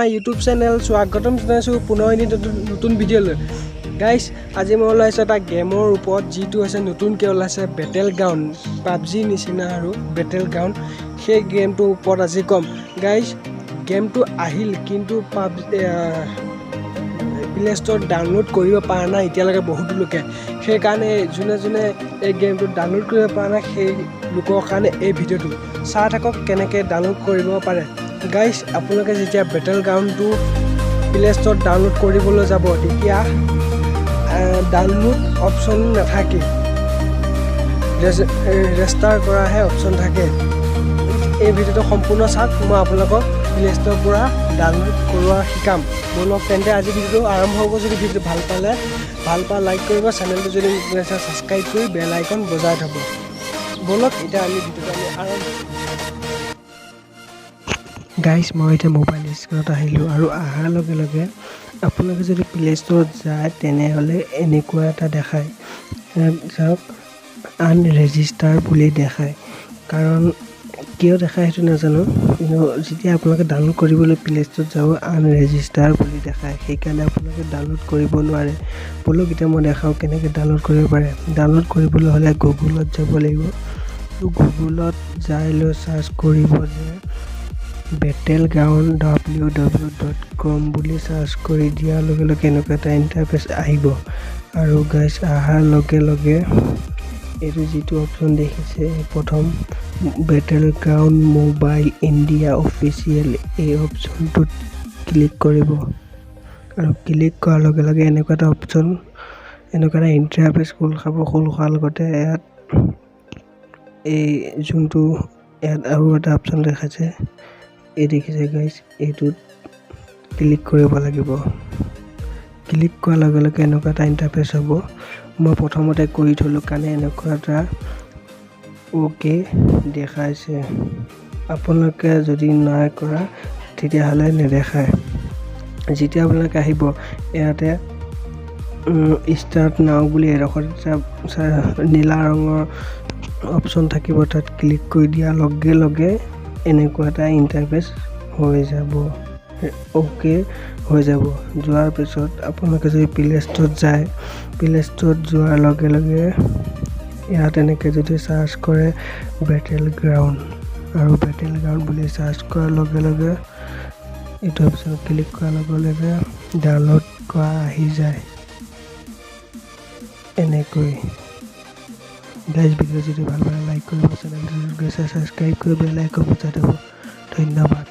আমাৰ YouTube channel স্বাগতম জনাইছোঁ পুনৰ এদিন নতুন ভিডিঅ' লৈ গাইজ আজি মই ওলাইছোঁ এটা গেমৰ ওপৰত যিটো হৈছে নতুনকৈ ওলাইছে বেটেল গ্ৰাউণ্ড পাবজি নিচিনা আৰু বেটেল গ্ৰাউণ্ড সেই গেমটোৰ ওপৰত আজি ক'ম গাইজ গেমটো আহিল কিন্তু প্লে ষ্ট'ৰত ডাউনলোড কৰিব পৰা নাই এতিয়ালৈকে বহুতো লোকে সেইকাৰণে যোনে এই গেমটো ডাউনলোড কৰিব পৰা নাই সেই লোকৰ কাৰণে এই ভিডিঅ'টো চাই থাকক কেনেকৈ ডাউনলোড কৰিব পাৰে গাইজ আপোনালোকে যেতিয়া বেটেল গ্ৰাউণ্ডটো প্লে ষ্ট'ৰত ডাউনলোড কৰিবলৈ যাব তেতিয়া ডাউনলোড অপশ্যন নাথাকে ৰেজিষ্টাৰ কৰাহে অপশ্যন থাকে এই ভিডিঅ'টো সম্পূৰ্ণ চাওক মই আপোনালোকক প্লে ষ্ট'ৰৰ পৰা ডাউনলোড কৰোৱা শিকাম বলক তেন্তে আজি ভিডিঅ'টো আৰম্ভ হ'ব যদি ভিডিঅ'টো ভাল পালে লাইক কৰিব চেনেলটো যদি ছাবস্ক্ৰাইব কৰি বেল আইকন বজাই থ'ব বলক এতিয়া আমি ভিডিঅ'টো আৰম্ভ গাইজ মই এতিয়া মোবাইল স্ক্ৰীণত আহিলোঁ আৰু অহাৰ লগে লগে আপোনালোকে যদি প্লে ষ্ট'ৰত যায় তেনেহ'লে এনেকুৱা এটা দেখায় চাওক আনৰেজিষ্টাৰ বুলি দেখায় কাৰণ কিয় দেখায় সেইটো নাজানো কিন্তু যেতিয়া আপোনালোকে ডাউনলোড কৰিবলৈ প্লে ষ্ট'ৰত যাব আনৰেজিষ্টাৰ বুলি দেখায় সেইকাৰণে আপোনালোকে ডাউনলোড কৰিব নোৱাৰে বলক এতিয়া মই দেখাওঁ কেনেকৈ ডাউনলোড কৰিব পাৰে ডাউনলোড কৰিবলৈ হ'লে গুগলত যাব লাগিব গুগলত যাই লৈ চাৰ্চ কৰিব যে বেটেল গ্ৰাউণ্ড www.com বুলি চাৰ্চ কৰি দিয়াৰ লগে লগে এনেকুৱা এটা ইণ্টাৰফেচ আহিব আৰু গাইজ অহাৰ লগে লগে এইটো যিটো অপশ্যন দেখিছে প্ৰথম battle ground mobile India official এই অপশ্যনটোত ক্লিক কৰিব আৰু ক্লিক কৰাৰ লগে লগে এনেকুৱা এটা অপশ্যন এনেকুৱা এটা ইণ্টাৰফেচ খোল খোৱাৰ লগতে ইয়াত এই যোনটো ইয়াত আৰু এটা অপশ্যন দেখাইছে এই দেখিছে গাইজ এইটোত ক্লিক কৰিব লাগিব ক্লিক কৰাৰ লগে লগে এনেকুৱা এটা ইণ্টাৰফেচ হ'ব মই প্ৰথমতে কৰি থ'লোঁ কাৰণে এনেকুৱা এটা অ'কে দেখাইছে আপোনালোকে যদি নাই কৰা তেতিয়াহ'লে নেদেখায় যেতিয়া আপোনালোকে আহিব ইয়াতে ষ্টাৰ্ট নাও বুলি এডোখৰত এটা নীলা ৰঙৰ অপশ্যন থাকিব তাত ক্লিক কৰি দিয়াৰ লগে লগে এনেকুৱা এটা ইণ্টাৰফেচ হৈ যাব অ'কে হৈ যাব যোৱাৰ পিছত আপোনালোকে যদি প্লে ষ্ট'ৰত যায় প্লে ষ্ট'ৰত যোৱাৰ লগে লগে ইয়াত এনেকৈ যদি চাৰ্চ কৰে বেটেল গ্ৰাউণ্ড আৰু বেটেল গ্ৰাউণ্ড বুলি চাৰ্চ কৰাৰ লগে লগে এইটো অপশ্যনত ক্লিক কৰাৰ লগে লগে ডাউনলোড কৰা আহি যায় এনেকৈ গাইজ ভিডিঅ' যদি ভাল পালে লাইক কৰিব চেনেলটো ছাবস্ক্ৰাইব কৰি বেল আইকন বজাই থ'ব ধন্যবাদ।